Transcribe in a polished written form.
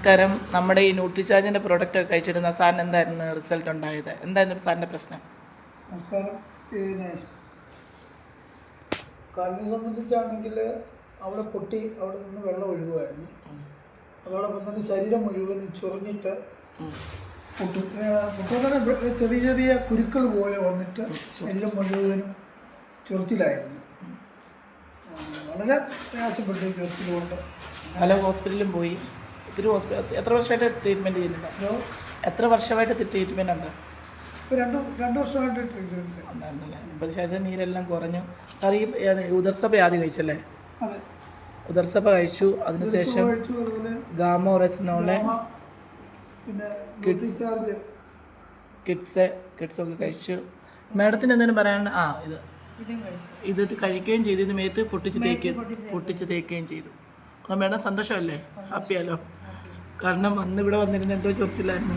നമസ്കാരം. നമ്മുടെ ഈ ന്യൂട്രിചാർജിൻ്റെ പ്രോഡക്റ്റ് കഴിച്ചിരുന്ന സാറിന് എന്തായിരുന്നു റിസൾട്ട് ഉണ്ടായത്? എന്തായിരുന്നു സാറിൻ്റെ പ്രശ്നം? നമസ്കാരം. കാലിനെ സംബന്ധിച്ചാണെങ്കിൽ അവിടെ പൊട്ടി അവിടെ നിന്ന് വെള്ളം ഒഴുകുമായിരുന്നു. അതോടൊപ്പം തന്നെ ശരീരം മുഴുവനും ചൊറിഞ്ഞിട്ട് പൊട്ടുന്ന ചെറിയ ചെറിയ കുരുക്കൾ പോലെ വന്നിട്ട് ശരീരം മുഴുവനും ചൊറിച്ചിലായിരുന്നു. വളരെ പ്രയാസപ്പെട്ടു ചൊറിച്ചിലുകൊണ്ട്. പല ഹോസ്പിറ്റലിലും പോയി. ഒത്തിരി എത്ര വർഷമായിട്ട് ട്രീറ്റ്മെൻറ്റ് ചെയ്യുന്നുണ്ട്? എത്ര വർഷമായിട്ട് ട്രീറ്റ്മെൻറ്റ് ഉണ്ട്? ഇപ്പോൾ രണ്ട് വർഷമായിട്ട് ട്രീറ്റ്മെൻറ്റ് ഉണ്ടായിരുന്നല്ലേ? ഇപ്പോൾ ശരീരം നീരെല്ലാം കുറഞ്ഞു. സാർ ഈ ഉദർസഭ ആദ്യം കഴിച്ചല്ലേ? അതെ, ഉദർസഭ കഴിച്ചു. അതിനുശേഷം ഗാമോറെസിനോള്, പിന്നെ കിഡ്സൊക്കെ കഴിച്ചു. മാഡത്തിന് എന്തെങ്കിലും പറയാൻ? ഇത് കഴിക്കുകയും ചെയ്തു. ഇത് മേത്ത് പൊട്ടിച്ച് തേക്കുകയും ചെയ്തു. അപ്പോൾ മാഡം സന്തോഷമല്ലേ? ഹാപ്പിയല്ലോ? കാരണം ഇവിടെ വന്നിരുന്ന എന്തോ ചൊറിച്ചില്ലായിരുന്നു.